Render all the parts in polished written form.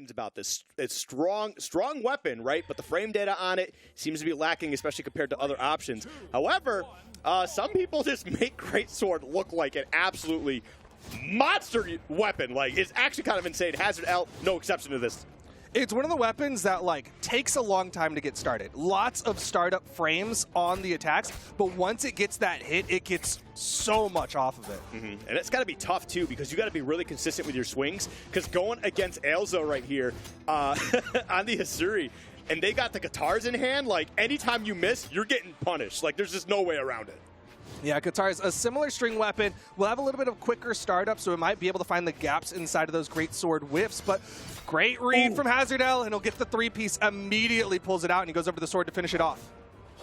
seems about this. It's strong weapon, right? But the frame data on it seems to be lacking, especially compared to other options. However, some people just make Greatsword look like an absolutely monster weapon. Like, it's actually kind of insane. HazardL, no exception to this. It's one of the weapons that, like, takes a long time to get started. Lots of startup frames on the attacks, but once it gets that hit, it gets so much off of it. And it's got to be tough, too, because you got to be really consistent with your swings, because going against Ailzo right here on the Hasuri, and they got the guitars in hand, like, anytime you miss, you're getting punished. Like, there's just no way around it. Yeah, Qatar is a similar string weapon. We'll have a little bit of quicker startup, so it might be able to find the gaps inside of those great sword whiffs, but great read from HazardL, and he'll get the three-piece, immediately pulls it out, and he goes over to the sword to finish it off.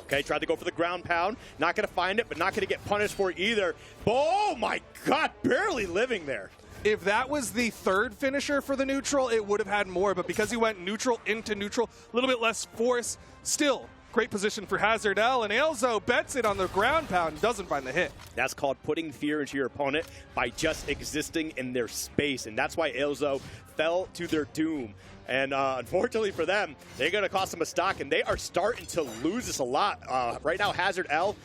Okay, tried to go for the ground pound. Not going to find it, but not going to get punished for it either. Oh, my God, barely living there. If that was the third finisher for the neutral, it would have had more, but because he went neutral into neutral, a little bit less force, still great position for HazardL, and Ailzo bets it on the ground pound, doesn't find the hit. That's called putting fear into your opponent by just existing in their space, and that's why Ailzo fell to their doom. And unfortunately for them, they're going to cost them a stock, and they are starting to lose this a lot. Right now, HazardL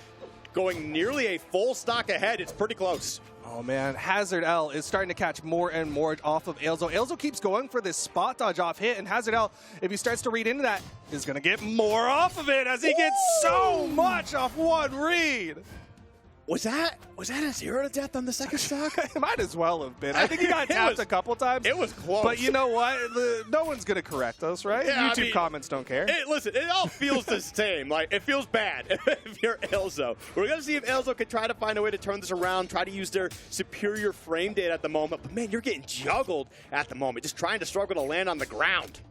going nearly a full stock ahead. It's pretty close. Oh man, HazardL is starting to catch more and more off of Ailzo. Ailzo keeps going for this spot dodge off hit, and HazardL, if he starts to read into that, is going to get more off of it as he gets so much off one read. Was that a 0 to death on the second stock? It might as well have been. I think he got tapped a couple times. It was close. But you know what? No one's going to correct us, right? Yeah, YouTube comments don't care. Listen, it all feels the same. Like, it feels bad if you're Ailzo. We're going to see if Ailzo can try to find a way to turn this around, try to use their superior frame data at the moment. But, man, you're getting juggled at the moment, just trying to struggle to land on the ground.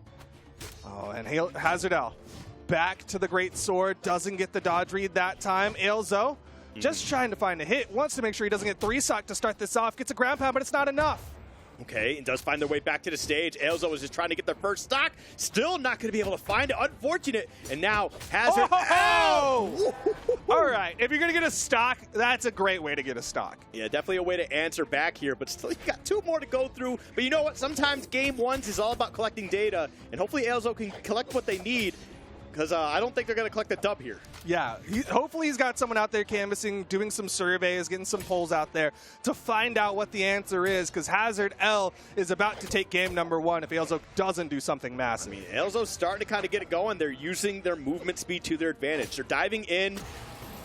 Oh, and HazardL back to the great sword. Doesn't get the dodge read that time. Ailzo just trying to find a hit. Wants to make sure he doesn't get 3-sock to start this off. Gets a ground pound, but it's not enough. Okay, and does find their way back to the stage. Ailzo was just trying to get their first stock. Still not going to be able to find it. Unfortunate. And now Hazard. Oh! All right, if you're going to get a stock, that's a great way to get a stock. Yeah, definitely a way to answer back here, but still you got two more to go through. But you know what? Sometimes game ones is all about collecting data, and hopefully Ailzo can collect what they need, because I don't think they're going to collect the dub here. Yeah, hopefully he's got someone out there canvassing, doing some surveys, getting some polls out there to find out what the answer is, because HazardL is about to take game number one if Ailzo doesn't do something massive. I mean, Ailzo's starting to kind of get it going. They're using their movement speed to their advantage. They're diving in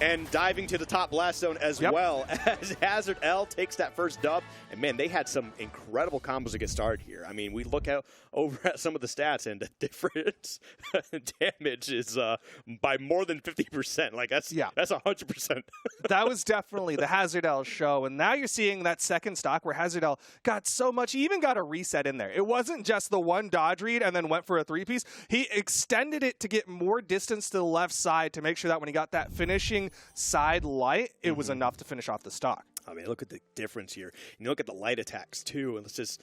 and diving to the top blast zone as well as HazardL takes that first dub. And, man, they had some incredible combos to get started here. I mean, we look over at some of the stats, and the difference damage is by more than 50%. Like, that's 100%. That was definitely the HazardL show. And now you're seeing that second stock where HazardL got so much. He even got a reset in there. It wasn't just the one dodge read and then went for a three-piece. He extended it to get more distance to the left side to make sure that when he got that finishing side light, it was enough to finish off the stock. I mean, look at the difference here. You look at the light attacks, too, and it's just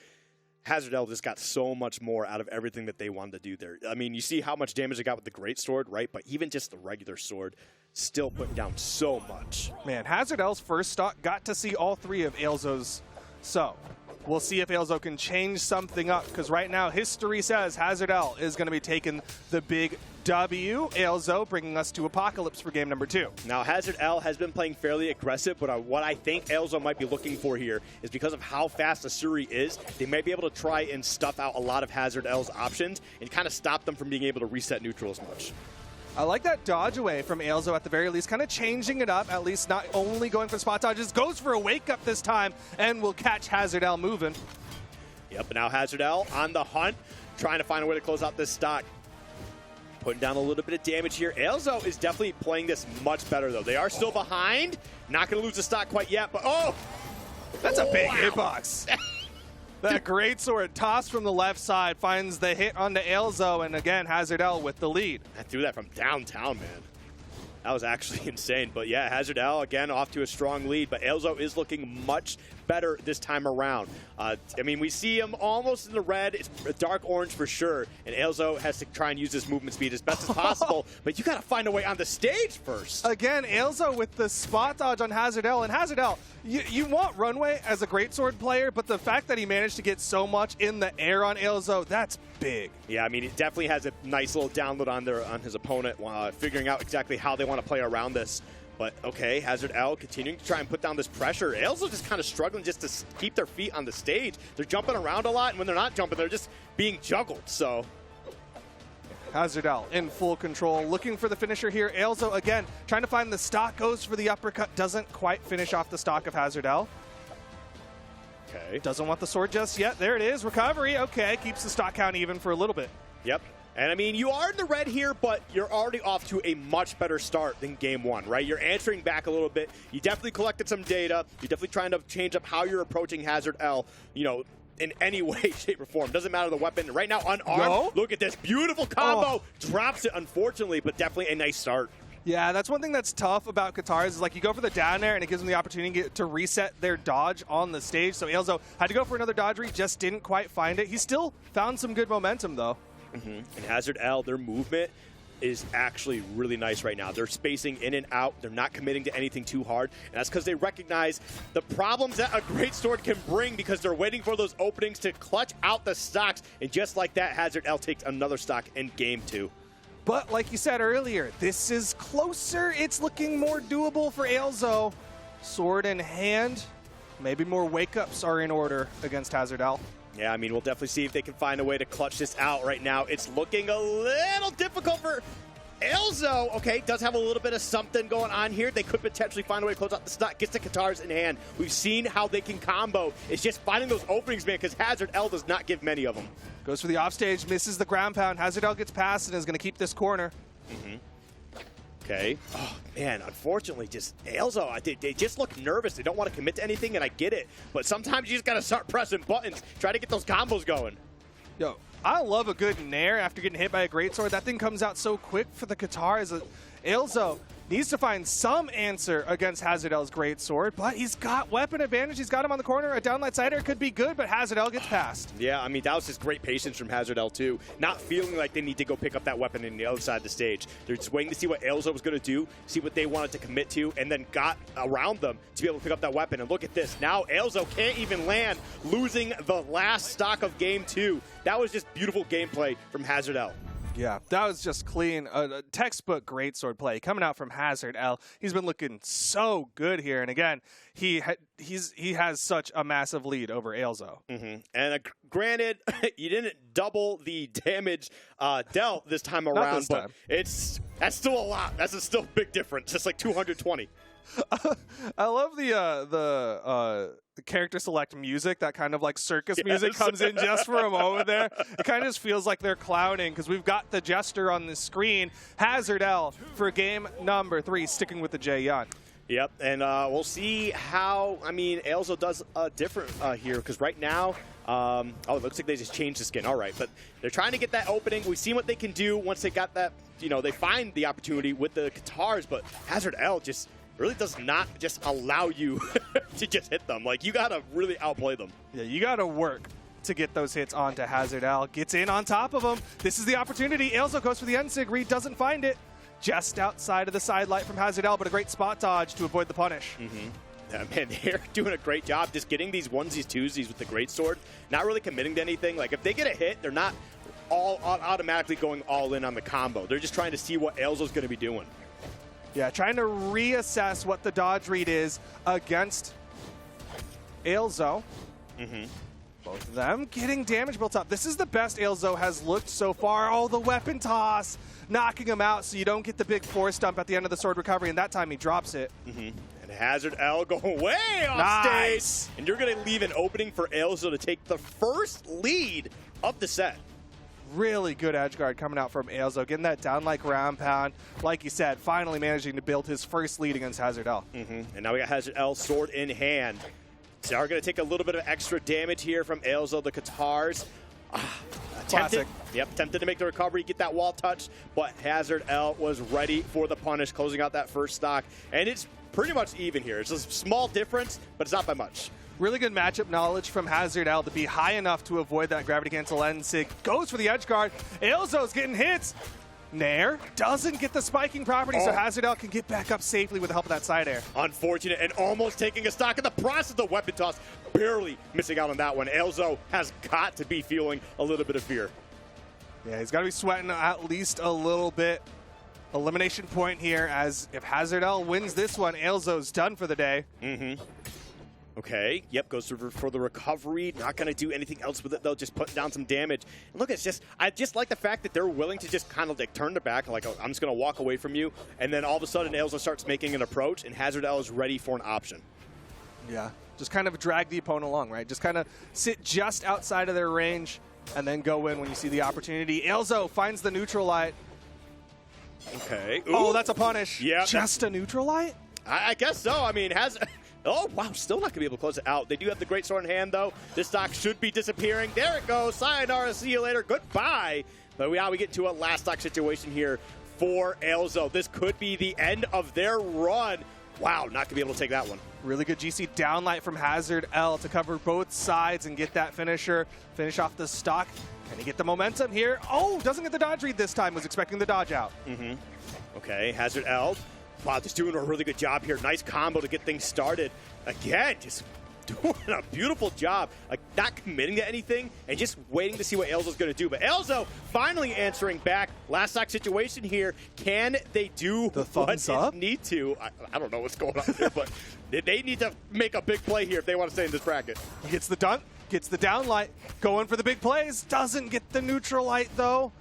HazardL just got so much more out of everything that they wanted to do there. I mean, you see how much damage they got with the great sword, right? But even just the regular sword still putting down so much. Man, HazardL's first stock got to see all three of Ailzo's. So we'll see if Ailzo can change something up, because right now history says HazardL is going to be taking the big W. Ailzo bringing us to Apocalypse for game number 2. Now, HazardL has been playing fairly aggressive, but what I think Ailzo might be looking for here is because of how fast Hasuri is, they might be able to try and stuff out a lot of HazardL's options and kind of stop them from being able to reset neutral as much. I like that dodge away from Ailzo at the very least, kind of changing it up, at least not only going for spot dodges, goes for a wake up this time, and will catch HazardL moving. Yep, but now HazardL on the hunt, trying to find a way to close out this stock. Putting down a little bit of damage here. Ailzo is definitely playing this much better, though. They are still behind. Not going to lose the stock quite yet, but that's a big hitbox. That great sword tossed from the left side finds the hit onto Ailzo, and again, HazardL with the lead. I threw that from downtown, man. That was actually insane. But yeah, HazardL, again, off to a strong lead, but Ailzo is looking much better this time around. I mean, we see him almost in the red. It's dark orange for sure, and Ailzo has to try and use his movement speed as best as possible, but you got to find a way on the stage first. Again, Ailzo with the spot dodge on HazardL, and HazardL, you want runway as a greatsword player, but the fact that he managed to get so much in the air on Ailzo, that's big. Yeah, I mean, it definitely has a nice little download on his opponent, figuring out exactly how they want to play around this. But okay, HazardL continuing to try and put down this pressure. Ailzo just kind of struggling just to keep their feet on the stage. They're jumping around a lot, and when they're not jumping, they're just being juggled. So HazardL in full control, looking for the finisher here. Ailzo again trying to find the stock, goes for the uppercut, doesn't quite finish off the stock of HazardL. Okay. Doesn't want the sword just yet. There it is, recovery. Okay, keeps the stock count even for a little bit. Yep. And I mean, you are in the red here, but you're already off to a much better start than game one, right? You're answering back a little bit. You definitely collected some data. You're definitely trying to change up how you're approaching HazardL, you know, in any way, shape, or form. Doesn't matter the weapon. Right now, unarmed. No. Look at this beautiful combo. Drops it, unfortunately, but definitely a nice start. Yeah, that's one thing that's tough about Katars is like you go for the down air and it gives them the opportunity to reset their dodge on the stage. So Ailzo had to go for another dodge read, just didn't quite find it. He still found some good momentum though. And HazardL, their movement is actually really nice right now. They're spacing in and out. They're not committing to anything too hard. And that's because they recognize the problems that a greatsword can bring because they're waiting for those openings to clutch out the stocks. And just like that, HazardL takes another stock in game two. But like you said earlier, this is closer. It's looking more doable for Ailzo. Sword in hand. Maybe more wake-ups are in order against HazardL. Yeah, I mean, we'll definitely see if they can find a way to clutch this out right now. It's looking a little difficult for Ailzo. Okay, does have a little bit of something going on here. They could potentially find a way to close out the stock. Gets the Katars in hand. We've seen how they can combo. It's just finding those openings, man, because HazardL does not give many of them. Goes for the offstage, misses the ground pound. HazardL gets past and is going to keep this corner. Okay. Oh, man, unfortunately, just Ailzo, they just look nervous. They don't want to commit to anything, and I get it. But sometimes you just got to start pressing buttons. Try to get those combos going. Yo, I love a good nair after getting hit by a greatsword. That thing comes out so quick for the Katars. Ailzo needs to find some answer against HazardL's greatsword, but he's got weapon advantage. He's got him on the corner. A downlight sider could be good, but HazardL gets past. Yeah, I mean, that was just great patience from HazardL, too. Not feeling like they need to go pick up that weapon in the other side of the stage. They're just waiting to see what Ailzo was going to do, see what they wanted to commit to, and then got around them to be able to pick up that weapon. And look at this. Now Ailzo can't even land, losing the last stock of game two. That was just beautiful gameplay from HazardL. Yeah, that was just clean. A textbook greatsword play coming out from HazardL. He's been looking so good here. And again, he has such a massive lead over Ailzo. And granted, you didn't double the damage dealt this time around, but that's still a lot. That's still a big difference. It's like 220. I love the character select music, that kind of like circus music comes in just for a moment there. It kind of just feels like they're clowning because we've got the jester on the screen. HazardL for game number 3, sticking with the J-Yon. Yep, and we'll see how, I mean, Ailzo does different here because right now, oh, it looks like they just changed the skin. All right, but they're trying to get that opening. We've seen what they can do once they got that, you know, they find the opportunity with the Katars, but HazardL just really does not just allow you to just hit them. Like, you got to really outplay them. Yeah, you got to work to get those hits onto HazardL. Gets in on top of him. This is the opportunity. Ailzo goes for the N-Sig. Reed doesn't find it. Just outside of the side light from HazardL, but a great spot dodge to avoid the punish. Yeah, man, they're doing a great job just getting these onesies, twosies with the greatsword. Not really committing to anything. Like, if they get a hit, they're not all automatically going all in on the combo. They're just trying to see what Ailzo's going to be doing. Yeah, trying to reassess what the dodge read is against Ailzo. Both of them getting damage built up. This is the best Ailzo has looked so far. Oh, the weapon toss, knocking him out so you don't get the big force dump at the end of the sword recovery, and that time he drops it. And HazardL going way off stage. And you're going to leave an opening for Ailzo to take the first lead of the set. Really good edge guard coming out from Ailzo, getting that down like ground pound. Like you said, finally managing to build his first lead against HazardL. And now we got HazardL sword in hand. They are going to take a little bit of extra damage here from Ailzo, the Katars. Classic. Tempted to make the recovery, get that wall touch, but HazardL was ready for the punish, closing out that first stock. And it's pretty much even here. It's a small difference, but it's not by much. Really good matchup knowledge from HazardL to be high enough to avoid that gravity cancel end. Sig goes for the edge guard. Ailzo's getting hits. Nair doesn't get the spiking property, so HazardL can get back up safely with the help of that side air. Unfortunate, and almost taking a stock in the process. The weapon toss, barely missing out on that one. Ailzo has got to be feeling a little bit of fear. Yeah, he's got to be sweating at least a little bit. Elimination point here, as if HazardL wins this one, Ailzo's done for the day. Okay, yep, goes for the recovery. Not going to do anything else with it, though, just putting down some damage. And look, it's just, I just like the fact that they're willing to just kind of like turn their back, like, oh, I'm just going to walk away from you. And then all of a sudden, Ailzo starts making an approach, and HazardL is ready for an option. Yeah, just kind of drag the opponent along, right? Just kind of sit just outside of their range and then go in when you see the opportunity. Ailzo finds the neutral light. Okay. Ooh. Oh, that's a punish. Yeah. Just a neutral light? I guess so. I mean, oh, wow, still not going to be able to close it out. They do have the great sword in hand, though. This stock should be disappearing. There it goes. Sayonara, see you later. Goodbye. But we get into a last stock situation here for Ailzo. This could be the end of their run. Wow, not going to be able to take that one. Really good GC downlight from HazardL to cover both sides and get that finisher. Finish off the stock. Can he get the momentum here? Oh, doesn't get the dodge read this time. Was expecting the dodge out. Okay, HazardL. Wow, just doing a really good job here. Nice combo to get things started. Again, just doing a beautiful job. Like, not committing to anything and just waiting to see what Ailzo's going to do. But Ailzo finally answering back. Last stock situation here. Can they do what they need to? I don't know what's going on here, but they need to make a big play here if they want to stay in this bracket. He gets the dunk, gets the downlight, going for the big plays. Doesn't get the neutral light, though.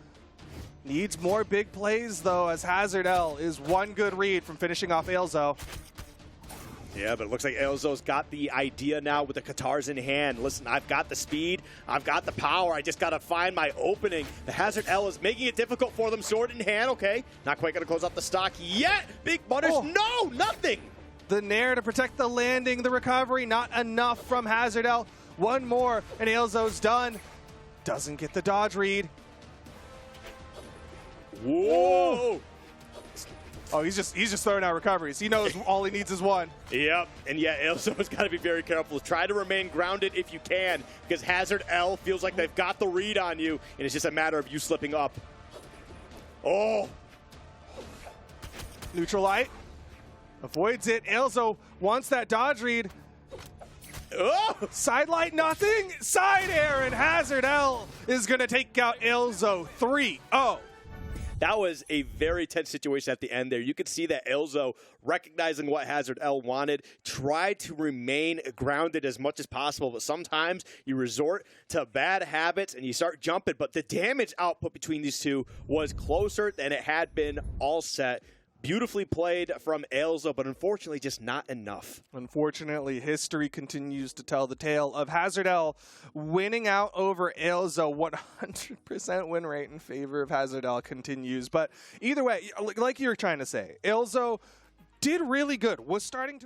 Needs more big plays, though, as HazardL is one good read from finishing off Ailzo. Yeah, but it looks like Ailzo's got the idea now with the Katars in hand. Listen, I've got the speed, I've got the power, I just got to find my opening. The HazardL is making it difficult for them. Sword in hand, okay. Not quite going to close out the stock yet. Big punish, no, nothing. The Nair to protect the landing, the recovery, not enough from HazardL. One more, and Ailzo's done. Doesn't get the dodge read. Whoa! Oh, he's just throwing out recoveries. He knows all he needs is one. Yep, and yeah, Ailzo's got to be very careful. Try to remain grounded if you can, because HazardL feels like they've got the read on you, and it's just a matter of you slipping up. Oh! Neutral light. Avoids it. Ailzo wants that dodge read. Oh! Side light, nothing. Side air, and HazardL is going to take out Ailzo 3-0. That was a very tense situation at the end there. You could see that Ailzo, recognizing what HazardL wanted, tried to remain grounded as much as possible, but sometimes you resort to bad habits and you start jumping, but the damage output between these two was closer than it had been all set. Beautifully played from Ailzo, but unfortunately just not enough. Unfortunately, history continues to tell the tale of HazardL winning out over Ailzo. 100% win rate in favor of HazardL continues. But either way, like you were trying to say, Ailzo did really good. Was starting to